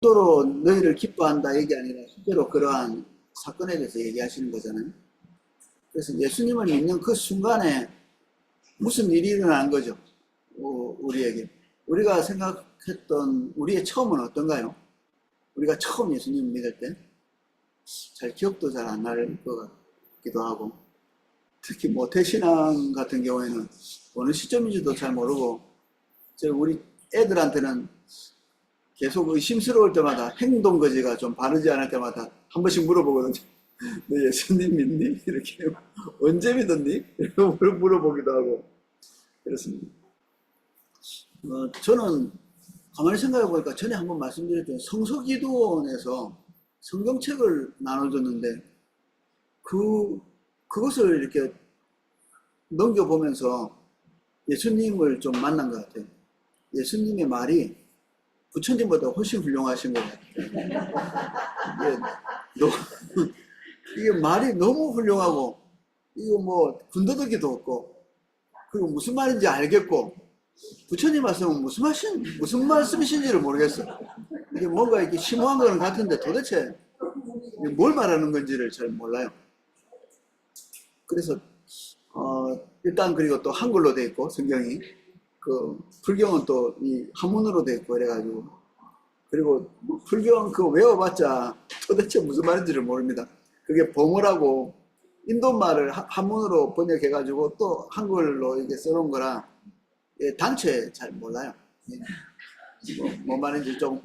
별도로 너희를 기뻐한다 얘기 아니라 실제로 그러한 사건에 대해서 얘기하시는 거잖아요. 그래서 예수님을 믿는 그 순간에 무슨 일이 일어나는 거죠. 우리에게. 우리가 생각했던 우리의 처음은 어떤가요? 우리가 처음 예수님 믿을 때 잘 기억도 잘 안 날 것 같기도 하고, 특히 뭐 대신앙 같은 경우에는 어느 시점인지도 잘 모르고, 우리 애들한테는 계속 의심스러울 때마다 행동거지가 좀 바르지 않을 때마다 한 번씩 물어보거든요. 너 예수님 믿니? 이렇게 언제 믿었니? 이렇게 물어보기도 하고 그렇습니다. 저는 가만히 생각해 보니까 전에 한번 말씀드렸던 성서기도원에서 성경책을 나눠줬는데 그것을 이렇게 넘겨보면서 예수님을 좀 만난 것 같아요. 예수님의 말이 부처님보다 훨씬 훌륭하신 것 같아요. 이게 말이 너무 훌륭하고, 이거 뭐 군더더기도 없고, 그리고 무슨 말인지 알겠고, 부처님 말씀은 무슨 말씀이신지를 모르겠어. 이게 뭔가 이렇게 심오한 거는 같은데 도대체 뭘 말하는 건지를 잘 몰라요. 그래서 일단 그리고 또 한글로 돼 있고 성경이, 그 불경은 또 이 한문으로 돼 있고 이래가지고, 그리고 불경 그거 외워봤자 도대체 무슨 말인지를 모릅니다. 그게 봉어라고 인도말을 한문으로 번역해가지고 또 한글로 이게 써놓은 거라 단체 잘 몰라요. 뭐 말인지 좀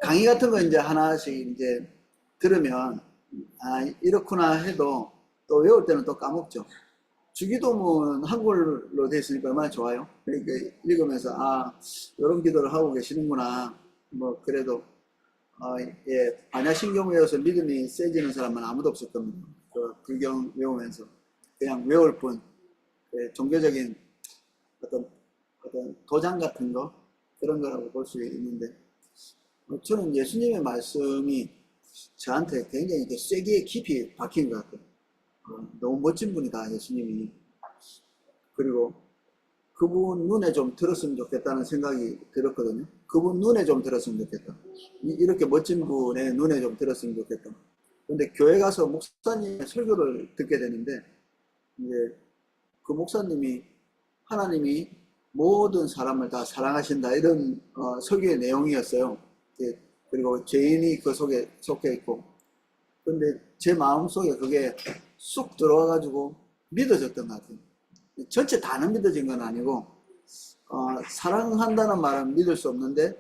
강의 같은 거 이제 하나씩 이제 들으면 아 이렇구나 해도 또 외울 때는 또 까먹죠. 주기도문 한글로 되어 있으니까 얼마나 좋아요. 그러니까 읽으면서 아 이런 기도를 하고 계시는구나. 뭐 그래도 예, 반야신경 외워서 믿음이 세지는 사람은 아무도 없을 겁니다. 그 불경 외우면서 그냥 외울 뿐 종교적인 어떤 도장 같은 거 그런 거라고 볼 수 있는데, 저는 예수님의 말씀이 저한테 굉장히 쐐기에 깊이 박힌 것 같아요. 너무 멋진 분이다 예수님이. 그리고 그분 눈에 좀 들었으면 좋겠다는 생각이 들었거든요. 그분 눈에 좀 들었으면 좋겠다. 이렇게 멋진 분의 눈에 좀 들었으면 좋겠다. 근데 교회 가서 목사님의 설교를 듣게 되는데, 이제 그 목사님이 하나님이 모든 사람을 다 사랑하신다 이런 설교의 내용이었어요. 그리고 죄인이 그 속에 속해 있고, 근데 제 마음속에 그게 쑥 들어와가지고 믿어졌던 것 같아요. 전체 다는 믿어진 건 아니고 사랑한다는 말은 믿을 수 없는데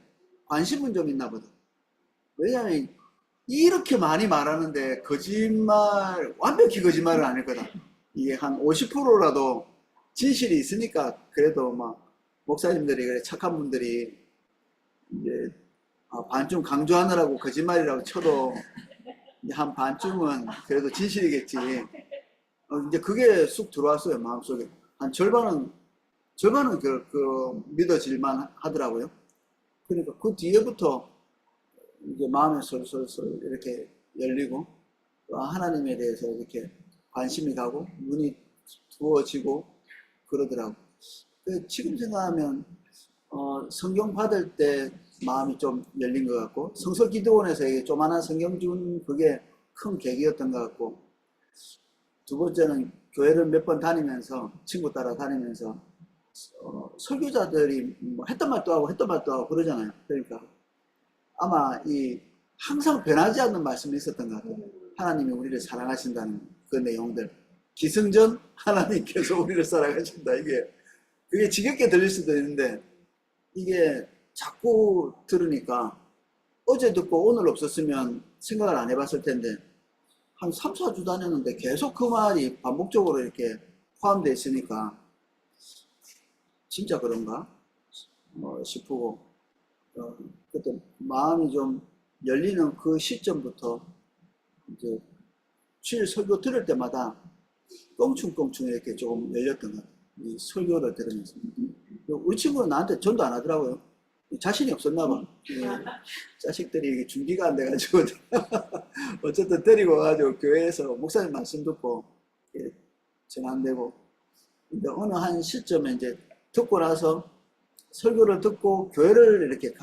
관심은 좀 있나 보다. 왜냐하면 이렇게 많이 말하는데 거짓말, 완벽히 거짓말은 아닐 거다. 이게 한 50%라도 진실이 있으니까 그래도 막 목사님들이 그래 착한 분들이 이제 반쯤 강조하느라고 거짓말이라고 쳐도 이제 한 반쯤은 그래도 진실이겠지. 이제 그게 쑥 들어왔어요 마음속에. 한 절반은 믿어질만 하더라고요. 그러니까 그 뒤에부터 이제 마음이 솔솔솔 이렇게 열리고 하나님에 대해서 이렇게 관심이 가고 눈이 부어지고 그러더라고. 지금 생각하면 성경 받을 때 마음이 좀 열린 것 같고, 성서기도원에서 조만한 성경 준 그게 큰 계기였던 것 같고, 두 번째는 교회를 몇 번 다니면서 친구 따라 다니면서 설교자들이 뭐 했던 말도 하고 했던 말도 하고 그러잖아요. 그러니까 아마 항상 변하지 않는 말씀이 있었던 것 같아요. 하나님이 우리를 사랑하신다는 그 내용들. 기승전 하나님께서 우리를 사랑하신다. 그게 지겹게 들릴 수도 있는데, 이게 자꾸 들으니까 어제 듣고 오늘 없었으면 생각을 안 해봤을 텐데, 한 3, 4주 다녔는데 계속 그 말이 반복적으로 이렇게 포함되어 있으니까 진짜 그런가 싶고, 그때 마음이 좀 열리는 그 시점부터 이제 주일 설교 들을 때마다 껑충껑충 이렇게 조금 열렸던 것 같아요. 이 설교를 들으면서. 우리 친구는 나한테 전도 안 하더라고요. 자신이 없었나 봐. 자식들이 준비가 안 돼가지고 어쨌든 데리고 와가지고 교회에서 목사님 말씀 듣고 전환되고, 근데 어느 한 시점에 이제 듣고 나서 설교를 듣고 교회를 이렇게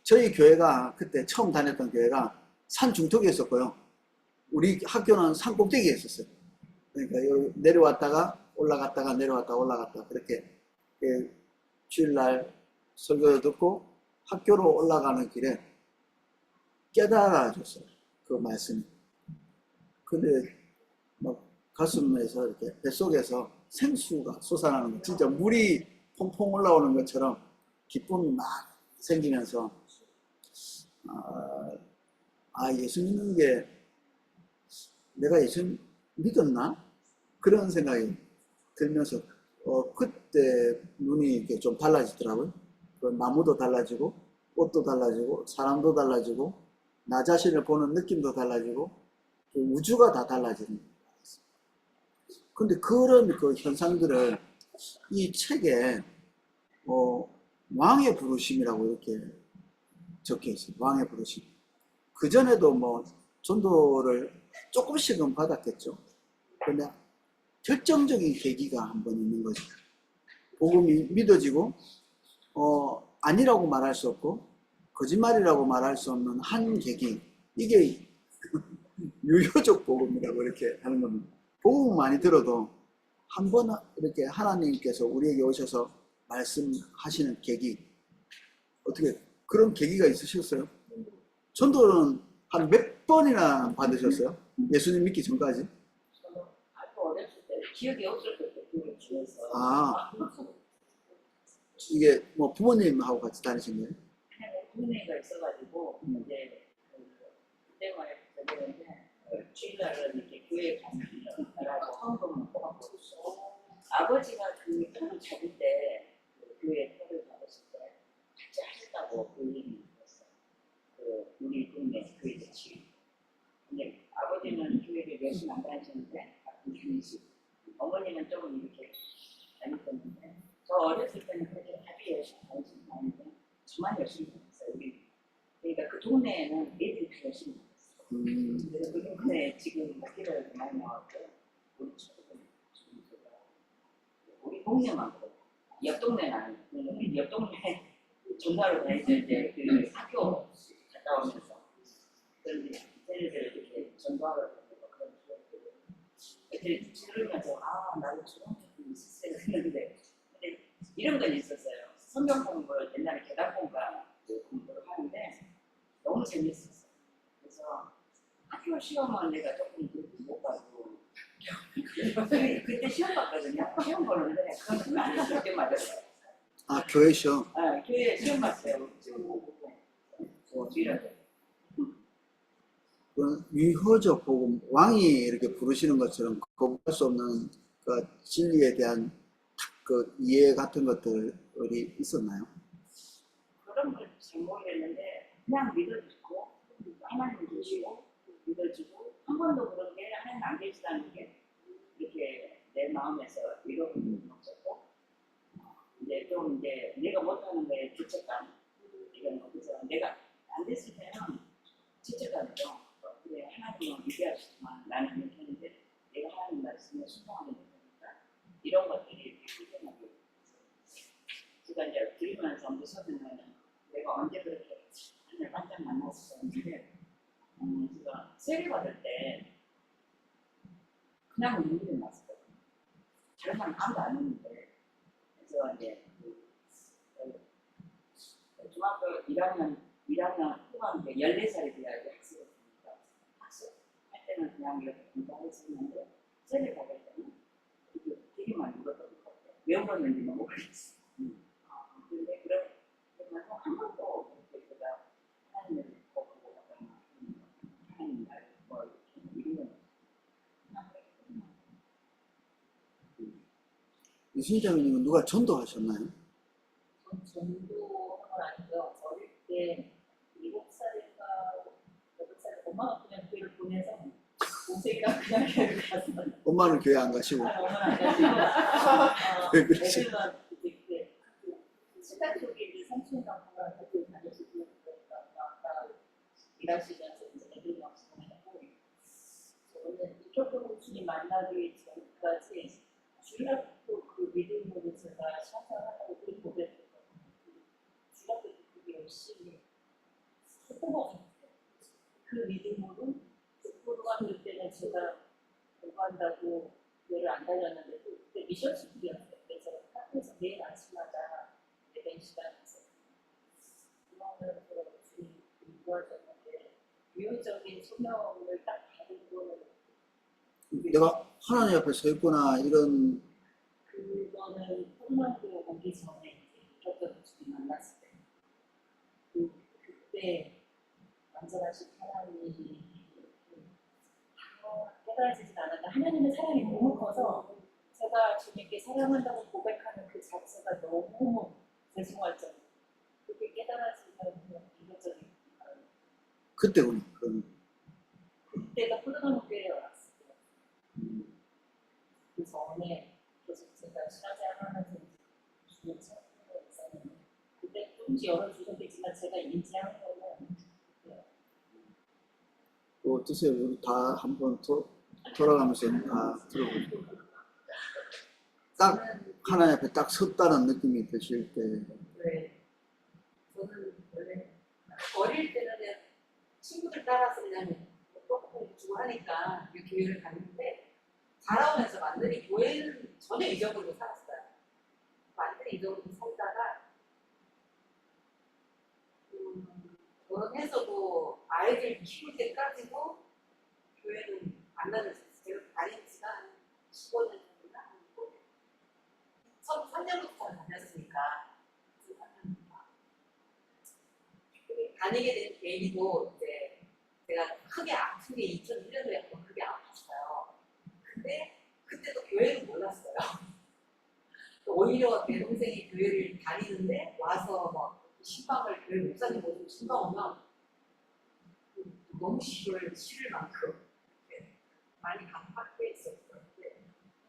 저희 교회가 그때 처음 다녔던 교회가 산 중턱에 있었고요. 우리 학교는 산 꼭대기에 있었어요. 그러니까 여기 내려왔다가 올라갔다가 내려왔다가 올라갔다가 그렇게 주일날 설교 듣고 학교로 올라가는 길에 깨달아졌어요. 그 말씀이. 근데 막 가슴에서 이렇게 뱃속에서 생수가 솟아나는 거, 진짜 물이 퐁퐁 올라오는 것처럼 기쁨이 막 생기면서 예수 믿는 게 내가 예수 믿었나? 그런 생각이 들면서 그때 눈이 이렇게 좀 달라지더라고요. 그 나무도 달라지고 꽃도 달라지고 사람도 달라지고 나 자신을 보는 느낌도 달라지고 우주가 다 달라지는 거예요. 근데 그런 그 현상들을 이 책에 왕의 부르심이라고 이렇게 적혀 있어요. 왕의 부르심. 그 전에도 뭐 전도를 조금씩은 받았겠죠. 그런데 결정적인 계기가 한 번 있는 거죠. 복음이 믿어지고 아니라고 말할 수 없고 거짓말이라고 말할 수 없는 한 계기, 이게 유효적 복음이라고 이렇게 하는 겁니다. 복음 많이 들어도 한 번 이렇게 하나님께서 우리에게 오셔서 말씀하시는 계기, 어떻게 그런 계기가 있으셨어요? 전도는 한 몇 번이나 받으셨어요? 예수님 믿기 전까지? 저는 아주 어렸을 때 기억이 없을 때 교회 중에서 이게 뭐 부모님하고 같이 다니신 거예요? 부모님가 있어가지고 이제 그때만 되는데 주일날은 이렇게 교회 가라고 헌금을 뽑았고 아버지가 그 표를 잡을 때 교회 표를 잡았을 때 같이 하셨다고 그 얘기 들었어요. 우리 동네 교회 지금. 근데 아버지는 교회를 열심히 안 다니셨는데 가끔 다니시고 어머니는 조금 이렇게 다녔었는데 저 어렸을 때는 그렇게 아주 열심히 다니시는 아닌데 저만 열심히 다녔어요. 그러니까 그 동네에는 애들이 다 열심히 다녔어요. 그래서 그 동네에 지금 학교를 많이 나왔고 우리 친구들 우리 동네만 그래요. 옆 동네는 아니에요. 우리 옆 동네 전화로 다니실 때 그 학교 갔다 오면서 그런데 쟤네들 이렇게 전도하러 다니고 그런 기억들을 애들이 들으면서 나도 저런 적이 있었어야 했는데 근데 이런 건 있었어요. 성경 공부를 옛날에 계단공과 공부를 하는데 너무 재밌었어요. 그래서 학교 시험은 내가 조금 못 봐도 그때 시험 봤거든요. 시험 보는데 그건 나는 그때 맞았어요. 교회 시험? 교회 시험 봤어요. 시험 보고 위호적 복음, 왕이 이렇게 부르시는 것처럼 거부할 수 없는 그 진리에 대한 그 이해 같은 것들이 있었나요? 그런 걸 잘 모르겠는데 그냥 믿어주고 하나님 계시고 믿어주고 한 번도 그런 게 하나님 안 계시다는 게 이렇게 내 마음에서 잃어버린 적이 없었고 이제 좀 이제 내가 못하는 거에 죄책감 이런 거 그래서 내가 안 됐을 때는 죄책감이죠. 그래 하나님은 위대하시지만 나는 못하는데 내가 하나님 말씀에 순종하면 되니까 이런 것들이 불편하게 제가 이제 들으면서 무서우면 내가 언제 그렇게 하늘 깜짝 만났었는데 제가 세례 받을 때 그냥 눈물이 났었거든요. 다른 사람 아무도 안 했는데 그래서 이제 중학교 1학년 후반 14살이 돼야지 학습을 했으니까 학습할 때는 그냥 이렇게 공부했었는데 세례 받을 때는 되게 많이 울었던 것 같아요. 왜 울었는지는 모르겠어요. 근데 그러면서 한 번도 이렇게 제가 하나님을 믿고 하나님 말 뭐 이렇게 이런 이순자매님은 누가 전도하셨나요? 전도한 건 아니고요. 어릴 때 7살인가 8살 엄마가 그냥 교회를 보내서 동생이랑 그냥 교회를 갔어요. 엄마는 교회 안 가시고. 엄마는 안 가시고. 왜 그러지? 애들만 이렇게 시간 속에 이제 삼촌이랑 학교 다니시고 아까 일하시면서 이제 애들이랑 지내고 저는 이쪽으로 주님 만나기 전까지 주일학교 그 믿음으로 제가 신앙생활하고 그 고백했거든요. 주일학교 되게 열심히 것 같아요. 그 믿음으로 고등학교 때는 제가 공부한다고 교회를 안 다녔는데 또 그때 미션 스쿨이었어요. 그래서 학교에서 매일 아침마다 예배 시간에서 음악을 주님 도와줬는데 유효적인 소명을 딱 받은 거는 내가 하나님 앞에 서 있구나 이런. 그거는 홈런도 오기 전에 이제 이렇게 주님 만났을 때 그때 완전하신 하나님이 깨달아지진 않았다. 하나님의 사랑이 너무 커서 제가 주님께 사랑한다고 고백하는 그 자체가 너무 죄송할 정도. 그게 깨달아지면 그냥 이것저것 그때구나. 그때가 초등학교에 왔을 때. 그 전에 계속 제가 신앙생활하면서 주님 찾고 있었는데 그때 조금씩 열어주셨겠지만 제가 인지한 거는 그때요. 어떠세요? 우리 다 한번 돌아가면서 다 들어보죠. 딱 하나님 앞에 딱 섰다는 느낌이 드실 때. 네. 저는 원래 어릴 때는 그냥 친구들 따라서 그냥 똑똑하게 주고 하니까 그 교회를 갔는데 자라오면서 완전히 교회는 전혀 잊어버리고 살았어요. 완전히 잊어버리고 살다가 결혼해서도 아이들 키울 때까지도 교회는 안 다녔어요. 제가 다닌 지가 한 15년 정도나 2003년부터 다녔으니까 다니게 된 계기도 이제 제가 크게 아픈 게 2001년도에 한번 크게 아팠어요. 근데 그때도 교회는 몰랐어요. 오히려 내 동생이 교회를 다니는데 와서 뭐 신방을 교회 목사님 모시고 신방 오면 너무 싫을 만큼 많이 강박해 있었어요.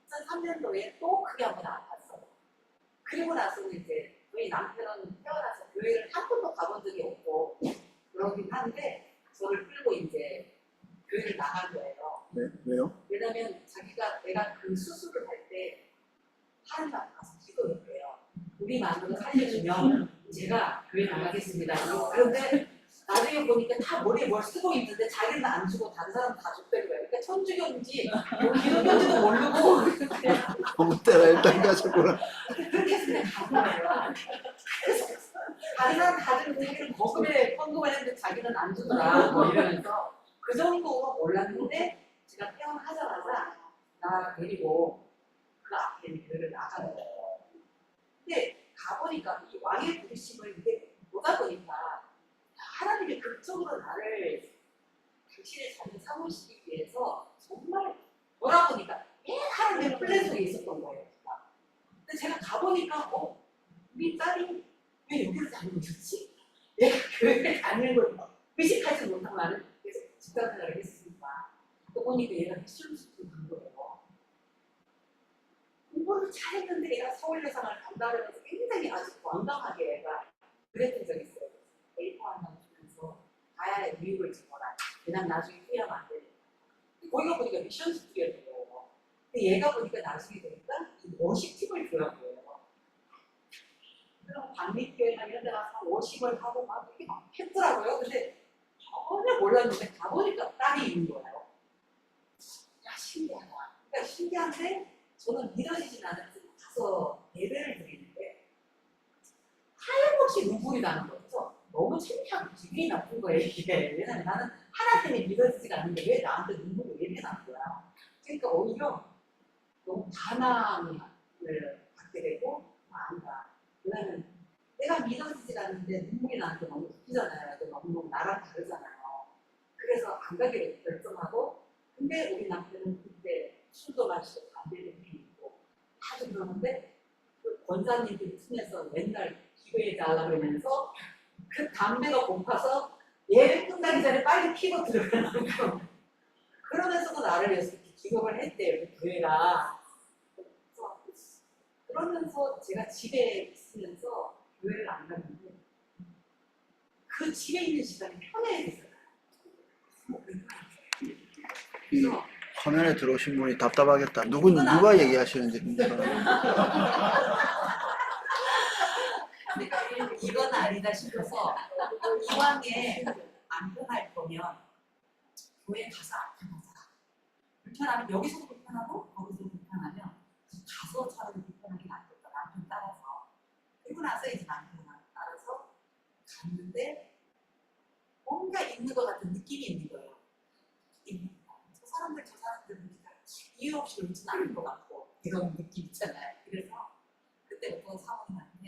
2003년도에 또 크게 한번 아팠어요. 그리고 나서는 이제 저희 남편은 태어나서 교회를 한 번도 가본 적이 없고 그러긴 한데 저를 끌고 이제 교회를 나간 거예요. 네? 왜요? 왜냐면 내가 그 수술을 할 때 하나님 앞에 가서 기도했대요. 우리 마누라 살려주면 제가 교회 나가겠습니다. 그런데 나중에 보니까 다 머리에 뭘 쓰고 있는데 자기는 안 주고 다른 사람 다 줬대요. 그러니까 천주교인지 기독교인지도 모르고 아무 때나 일단 가셨구나. 그렇게 해서 그냥 간 거예요. 그래서 다른 사람 다 주는 자기는 거금에 헌금을 했는데 자기는 안 주더라 뭐 이러면서 그 정도로 몰랐는데 제가 태어나자마자 나 데리고 그 앞에 있는 교회를 나가는 거예요. 근데 가보니까 이 왕의 부르심을 이게 보다 보니까 하나님이 극적으로 나를 당신의 자녀 삼으시기 위해서 정말 돌아보니까 하나님의 플랜 속에 있었던 거예요. 근데 제가 가보니까 우리 딸이 왜 여기서 다니고 있었지? 얘가 교회를 다니는 걸 의식하지 못하고 나는 계속 집단생활을 했으니까 또 보니까 얘가 미술수술 간 거예요. 공부를 잘했는데 얘가 서울여상을 간다면서 굉장히 아주 완강하게 얘가 그랬던 적이 있어요. 데이터 하나 주면서 가야 해 미국을 집어라. 왜냐면 나중에 후회하면 안 되니까. 거기가 보니까 미션 스쿨이었던 거예요. 근데 얘가 보니까 나중에 되니까 이 워십팀을 교한 거예요. 그럼 반민교회나 이런 데 가서 워십을 하고 막 이렇게 막 했더라고요. 근데 전혀 몰랐는데 가보니까 딸이 있는 거예요. 야, 신기하다. 그러니까 신기한데 저는 믿어지진 않아서 가서 예배를 드리는데 하염없이 눈물이 나는 거죠. 너무 창피하고 기분이 나쁜 거예요, 이게. 왜냐면 나는 하나 때문에 믿어지지가 않는데 왜 나한테 눈물이 왜 이렇게 나는 거야. 그러니까 오히려 너무 반항을 받게 되고 안다. 왜냐면 내가 믿어지지가 않는데 눈물이 나는데 너무 웃기잖아요. 너무 나랑 다르잖아요. 그래서 안 가기로 결정하고 근데 우리 남편은 그때 술도 마시고 담배도 피우고 아주 그러는데 그 권사님들 틈에서 맨날 기도해 달라 그러면서 그 담배가 고파서 예배 끝나기 전에 빨리 피고 들어가는 거. 그러면서도 나를 위해서 기도를 했대요. 그 교회가. 그러면서 제가 집에 있으면서 교회를 안 갔는데 그 집에 있는 시간이 편해졌어요. 이 화면에 들어오신 분이 답답하겠다. 누가 얘기하시는지. 이건 아니다 싶어서 이왕에 안 편할 거면 교회 가서 안 편하자. 불편하면 여기서도 불편하고 거기서도 불편하면 가서 차라리 불편하게 놔뒀다. 남편 따라서. 그리고 나서 이제 남편 따라서 갔는데 뭔가 있는 것 같은 느낌이 있는 거예요. 저 사람들 보니까 이유 없이 울진 않을 것 같고 이런 느낌 있잖아요. 그래서 그때 어떤 사모님